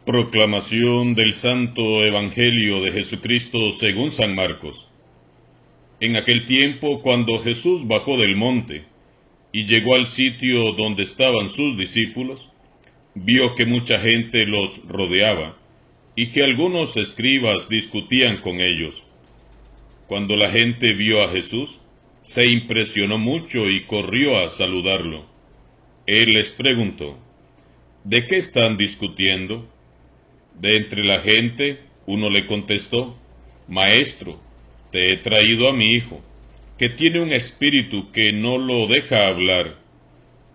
Proclamación del Santo Evangelio de Jesucristo según San Marcos. En aquel tiempo, cuando Jesús bajó del monte y llegó al sitio donde estaban sus discípulos, vio que mucha gente los rodeaba y que algunos escribas discutían con ellos. Cuando la gente vio a Jesús, se impresionó mucho y corrió a saludarlo. Él les preguntó: ¿de qué están discutiendo? De entre la gente, uno le contestó: Maestro, te he traído a mi hijo, que tiene un espíritu que no lo deja hablar.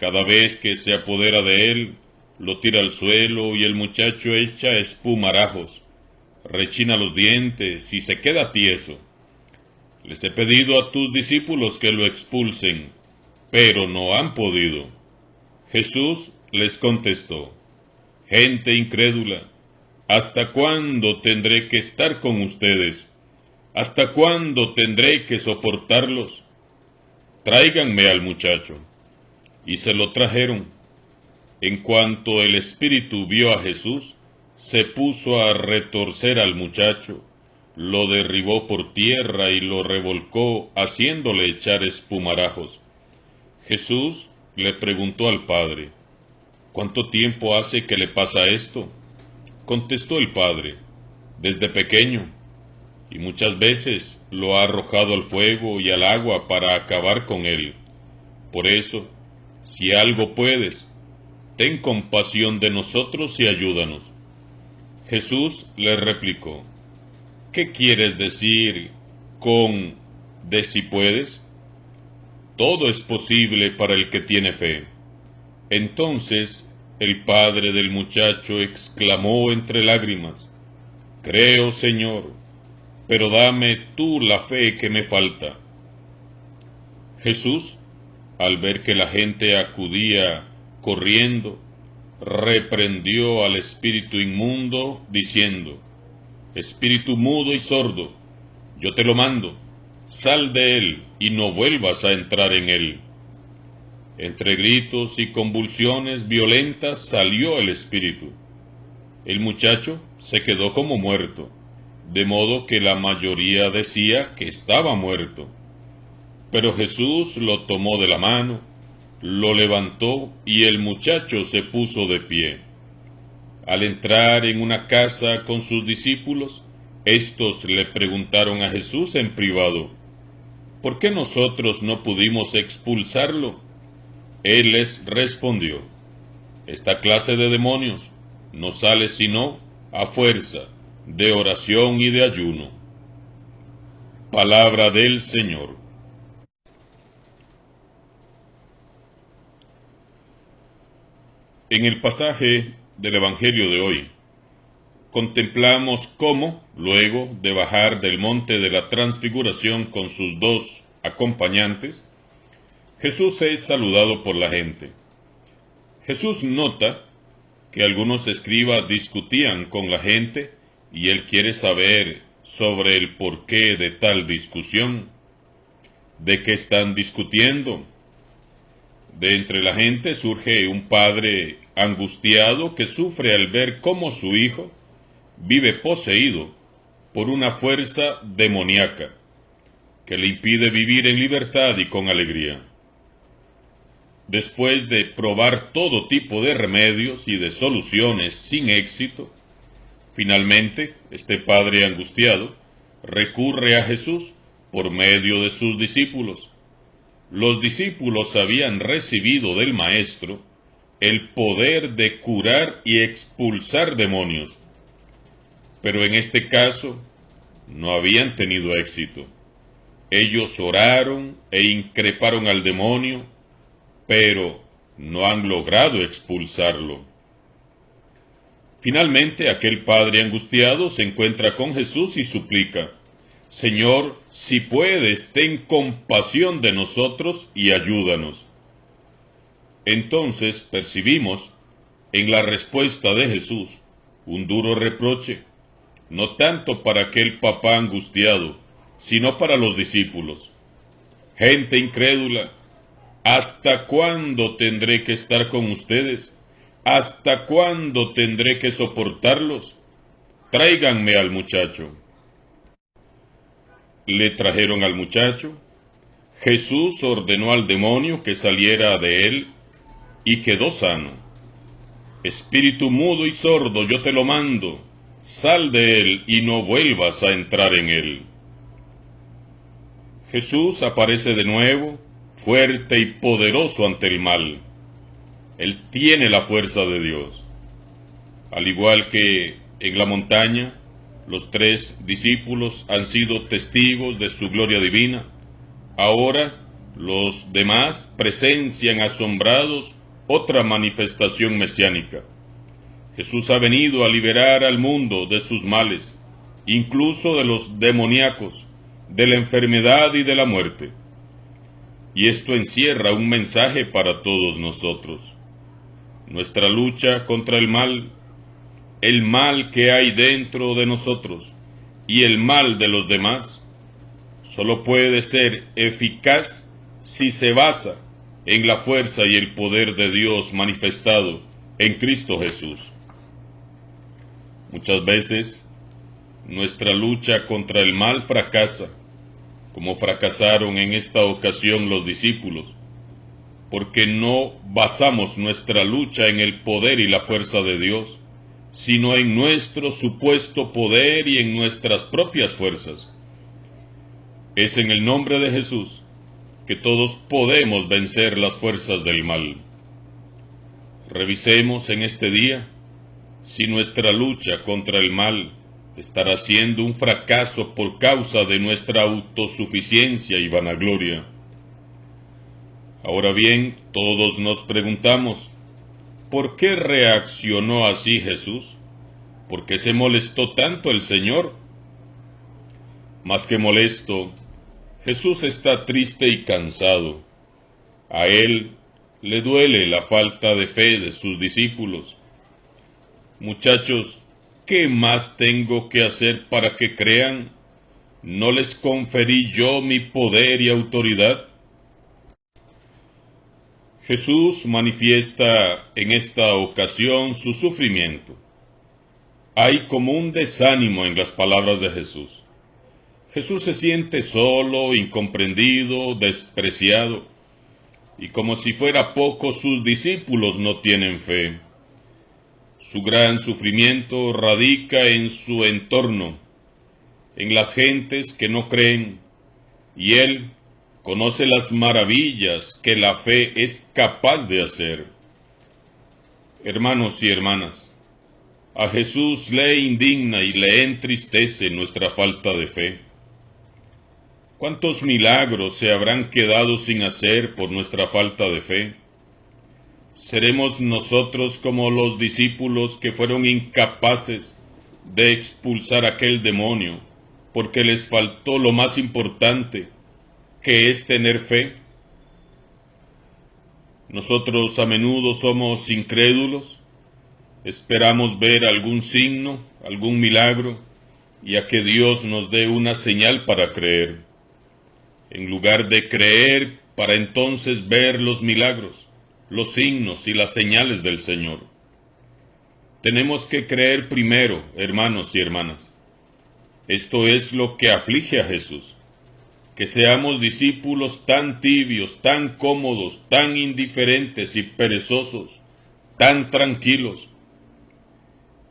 Cada vez que se apodera de él, lo tira al suelo y el muchacho echa espumarajos, rechina los dientes y se queda tieso. Les he pedido a tus discípulos que lo expulsen, pero no han podido. Jesús les contestó: Gente incrédula, ¿hasta cuándo tendré que estar con ustedes? ¿Hasta cuándo tendré que soportarlos? Tráiganme al muchacho. Y se lo trajeron. En cuanto el espíritu vio a Jesús, se puso a retorcer al muchacho, lo derribó por tierra y lo revolcó, haciéndole echar espumarajos. Jesús le preguntó al padre: ¿cuánto tiempo hace que le pasa esto? Contestó el padre: desde pequeño, y muchas veces lo ha arrojado al fuego y al agua para acabar con él. Por eso, si algo puedes, ten compasión de nosotros y ayúdanos. Jesús le replicó: ¿qué quieres decir con de si puedes? Todo es posible para el que tiene fe. Entonces el padre del muchacho exclamó entre lágrimas: Creo, Señor, pero dame tú la fe que me falta. Jesús, al ver que la gente acudía corriendo, reprendió al espíritu inmundo, diciendo: Espíritu mudo y sordo, yo te lo mando, sal de él y no vuelvas a entrar en él. Entre gritos y convulsiones violentas salió el espíritu. El muchacho se quedó como muerto, de modo que la mayoría decía que estaba muerto. Pero Jesús lo tomó de la mano, lo levantó y el muchacho se puso de pie. Al entrar en una casa con sus discípulos, éstos le preguntaron a Jesús en privado: ¿por qué nosotros no pudimos expulsarlo? Él les respondió: esta clase de demonios no sale sino a fuerza de oración y de ayuno. Palabra del Señor. En el pasaje del Evangelio de hoy, contemplamos cómo, luego de bajar del monte de la Transfiguración con sus dos acompañantes, Jesús es saludado por la gente. Jesús nota que algunos escribas discutían con la gente y él quiere saber sobre el porqué de tal discusión. ¿De qué están discutiendo? De entre la gente surge un padre angustiado que sufre al ver cómo su hijo vive poseído por una fuerza demoníaca que le impide vivir en libertad y con alegría. Después de probar todo tipo de remedios y de soluciones sin éxito, finalmente este padre angustiado recurre a Jesús por medio de sus discípulos. Los discípulos habían recibido del Maestro el poder de curar y expulsar demonios, pero en este caso no habían tenido éxito. Ellos oraron e increparon al demonio, pero no han logrado expulsarlo. Finalmente, aquel padre angustiado se encuentra con Jesús y suplica: Señor, si puedes, ten compasión de nosotros y ayúdanos. Entonces percibimos en la respuesta de Jesús un duro reproche, no tanto para aquel papá angustiado, sino para los discípulos. Gente incrédula, ¿hasta cuándo tendré que estar con ustedes? ¿Hasta cuándo tendré que soportarlos? Tráiganme al muchacho. Le trajeron al muchacho. Jesús ordenó al demonio que saliera de él y quedó sano. Espíritu mudo y sordo, yo te lo mando, sal de él y no vuelvas a entrar en él. Jesús aparece de nuevo, fuerte y poderoso ante el mal. Él tiene la fuerza de Dios. Al igual que en la montaña, los 3 discípulos han sido testigos de su gloria divina. Ahora los demás presencian asombrados otra manifestación mesiánica. Jesús ha venido a liberar al mundo de sus males, incluso de los demoníacos, de la enfermedad y de la muerte. Y esto encierra un mensaje para todos nosotros. Nuestra lucha contra el mal que hay dentro de nosotros y el mal de los demás, solo puede ser eficaz si se basa en la fuerza y el poder de Dios manifestado en Cristo Jesús. Muchas veces nuestra lucha contra el mal fracasa, como fracasaron en esta ocasión los discípulos, porque no basamos nuestra lucha en el poder y la fuerza de Dios, sino en nuestro supuesto poder y en nuestras propias fuerzas. Es en el nombre de Jesús que todos podemos vencer las fuerzas del mal. Revisemos en este día si nuestra lucha contra el mal estará siendo un fracaso por causa de nuestra autosuficiencia y vanagloria. Ahora bien, todos nos preguntamos, ¿por qué reaccionó así Jesús? ¿Por qué se molestó tanto el Señor? Más que molesto, Jesús está triste y cansado. A él le duele la falta de fe de sus discípulos. Muchachos, ¿qué más tengo que hacer para que crean? ¿No les conferí yo mi poder y autoridad? Jesús manifiesta en esta ocasión su sufrimiento. Hay como un desánimo en las palabras de Jesús. Jesús se siente solo, incomprendido, despreciado, y como si fuera poco, sus discípulos no tienen fe. Su gran sufrimiento radica en su entorno, en las gentes que no creen, y Él conoce las maravillas que la fe es capaz de hacer. Hermanos y hermanas, a Jesús le indigna y le entristece nuestra falta de fe. ¿Cuántos milagros se habrán quedado sin hacer por nuestra falta de fe? ¿Seremos nosotros como los discípulos que fueron incapaces de expulsar aquel demonio porque les faltó lo más importante, que es tener fe? Nosotros a menudo somos incrédulos, esperamos ver algún signo, algún milagro, y a que Dios nos dé una señal para creer, en lugar de creer para entonces ver los milagros, los signos y las señales del Señor. Tenemos que creer primero, hermanos y hermanas. Esto es lo que aflige a Jesús, que seamos discípulos tan tibios, tan cómodos, tan indiferentes y perezosos, tan tranquilos.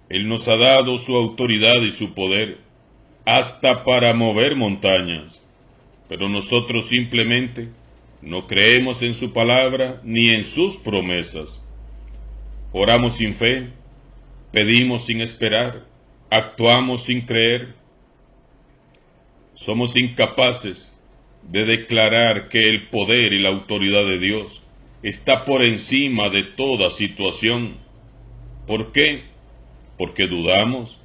Él nos ha dado su autoridad y su poder, hasta para mover montañas, pero nosotros simplemente no creemos en su palabra ni en sus promesas. Oramos sin fe, pedimos sin esperar, actuamos sin creer. Somos incapaces de declarar que el poder y la autoridad de Dios está por encima de toda situación. ¿Por qué? Porque dudamos.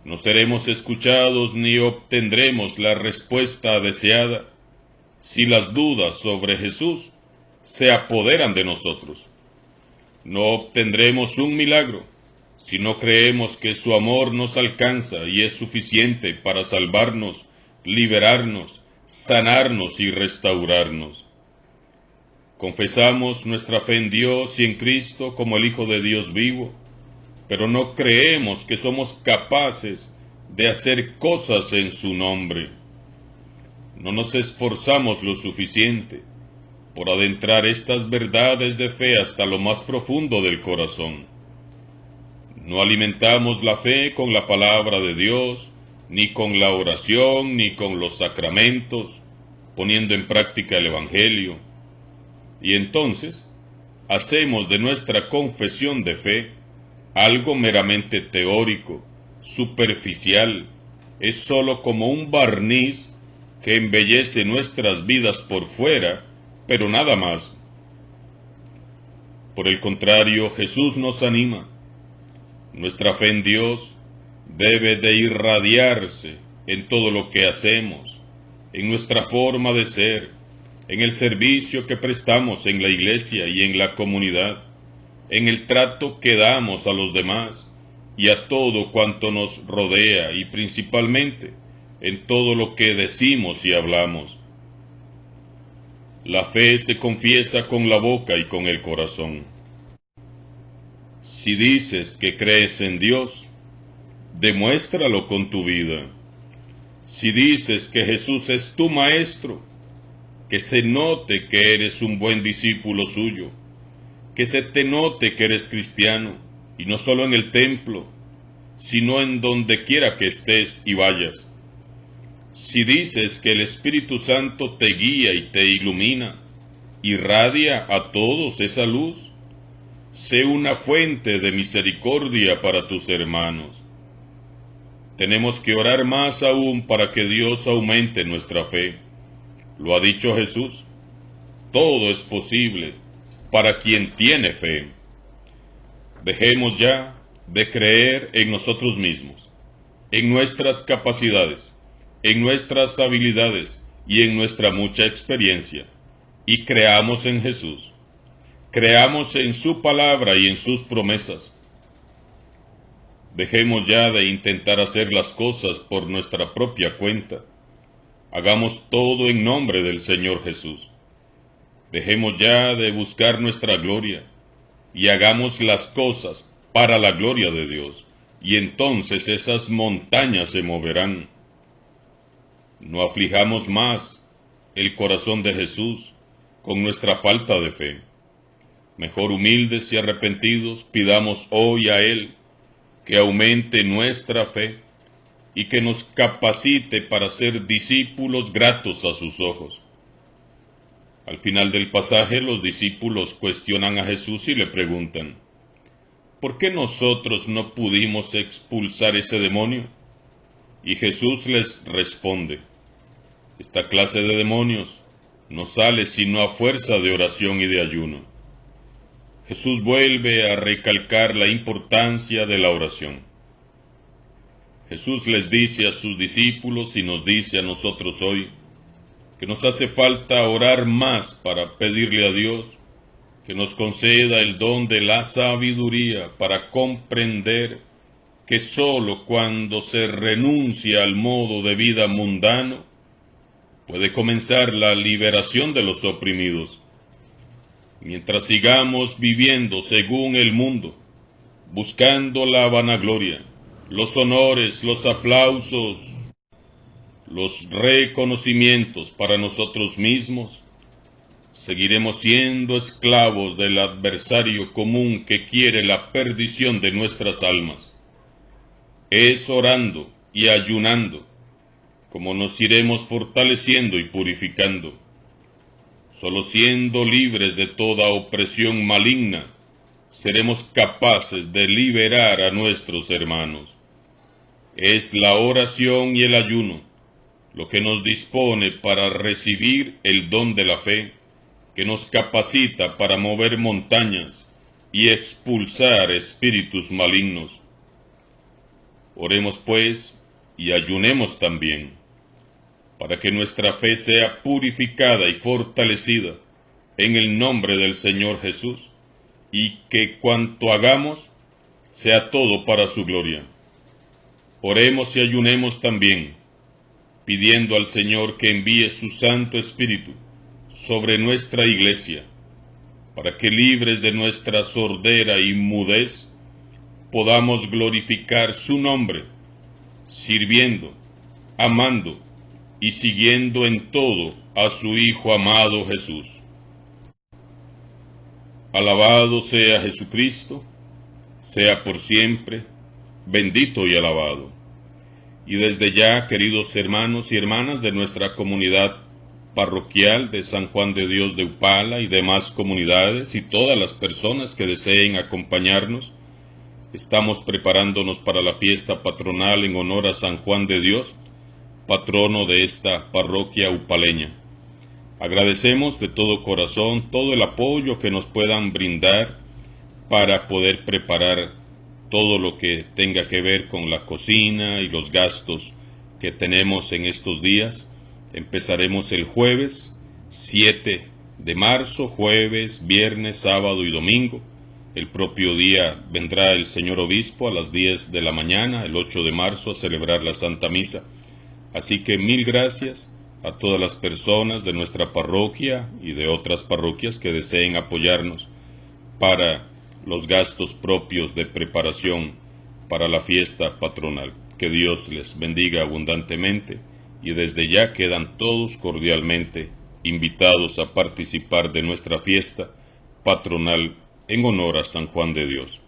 No seremos escuchados ni obtendremos la respuesta deseada si las dudas sobre Jesús se apoderan de nosotros. No obtendremos un milagro si no creemos que su amor nos alcanza y es suficiente para salvarnos, liberarnos, sanarnos y restaurarnos. Confesamos nuestra fe en Dios y en Cristo como el Hijo de Dios vivo, pero no creemos que somos capaces de hacer cosas en su nombre. No nos esforzamos lo suficiente por adentrar estas verdades de fe hasta lo más profundo del corazón. No alimentamos la fe con la palabra de Dios, ni con la oración, ni con los sacramentos, poniendo en práctica el Evangelio. Y entonces, hacemos de nuestra confesión de fe algo meramente teórico, superficial, es sólo como un barniz que embellece nuestras vidas por fuera, pero nada más. Por el contrario, Jesús nos anima. Nuestra fe en Dios debe de irradiarse en todo lo que hacemos, en nuestra forma de ser, en el servicio que prestamos en la iglesia y en la comunidad, en el trato que damos a los demás y a todo cuanto nos rodea y principalmente en todo lo que decimos y hablamos. La fe se confiesa con la boca y con el corazón. Si dices que crees en Dios, demuéstralo con tu vida. Si dices que Jesús es tu maestro, que se note que eres un buen discípulo suyo, que se te note que eres cristiano, y no solo en el templo, sino en donde quiera que estés y vayas. Si dices que el Espíritu Santo te guía y te ilumina, irradia a todos esa luz, sé una fuente de misericordia para tus hermanos. Tenemos que orar más aún para que Dios aumente nuestra fe. Lo ha dicho Jesús, todo es posible para quien tiene fe. Dejemos ya de creer en nosotros mismos, en nuestras capacidades, en nuestras habilidades y en nuestra mucha experiencia, y creamos en Jesús. Creamos en su palabra y en sus promesas. Dejemos ya de intentar hacer las cosas por nuestra propia cuenta. Hagamos todo en nombre del Señor Jesús. Dejemos ya de buscar nuestra gloria y hagamos las cosas para la gloria de Dios, y entonces esas montañas se moverán. No aflijamos más el corazón de Jesús con nuestra falta de fe. Mejor humildes y arrepentidos pidamos hoy a Él que aumente nuestra fe y que nos capacite para ser discípulos gratos a sus ojos. Al final del pasaje, los discípulos cuestionan a Jesús y le preguntan, ¿por qué nosotros no pudimos expulsar ese demonio? Y Jesús les responde, esta clase de demonios no sale sino a fuerza de oración y de ayuno. Jesús vuelve a recalcar la importancia de la oración. Jesús les dice a sus discípulos y nos dice a nosotros hoy que nos hace falta orar más para pedirle a Dios que nos conceda el don de la sabiduría para comprender que sólo cuando se renuncia al modo de vida mundano puede comenzar la liberación de los oprimidos. Mientras sigamos viviendo según el mundo, buscando la vanagloria, los honores, los aplausos, los reconocimientos para nosotros mismos, seguiremos siendo esclavos del adversario común que quiere la perdición de nuestras almas. Es orando y ayunando como nos iremos fortaleciendo y purificando. Solo siendo libres de toda opresión maligna, seremos capaces de liberar a nuestros hermanos. Es la oración y el ayuno lo que nos dispone para recibir el don de la fe, que nos capacita para mover montañas y expulsar espíritus malignos. Oremos pues y ayunemos también, para que nuestra fe sea purificada y fortalecida en el nombre del Señor Jesús, y que cuanto hagamos sea todo para su gloria. Oremos y ayunemos también, pidiendo al Señor que envíe su Santo Espíritu sobre nuestra Iglesia, para que libres de nuestra sordera y mudez, podamos glorificar su nombre, sirviendo, amando y siguiendo en todo a su Hijo amado Jesús. Alabado sea Jesucristo, sea por siempre, bendito y alabado. Y desde ya, queridos hermanos y hermanas de nuestra comunidad parroquial de San Juan de Dios de Upala y demás comunidades y todas las personas que deseen acompañarnos, estamos preparándonos para la fiesta patronal en honor a San Juan de Dios, patrono de esta parroquia upaleña. Agradecemos de todo corazón todo el apoyo que nos puedan brindar para poder preparar todo lo que tenga que ver con la cocina y los gastos que tenemos en estos días. Empezaremos el jueves 7 de marzo, jueves, viernes, sábado y domingo. El propio día vendrá el señor obispo a las 10 de la mañana, el 8 de marzo, a celebrar la Santa Misa. Así que mil gracias a todas las personas de nuestra parroquia y de otras parroquias que deseen apoyarnos para los gastos propios de preparación para la fiesta patronal. Que Dios les bendiga abundantemente y desde ya quedan todos cordialmente invitados a participar de nuestra fiesta patronal en honor a San Juan de Dios.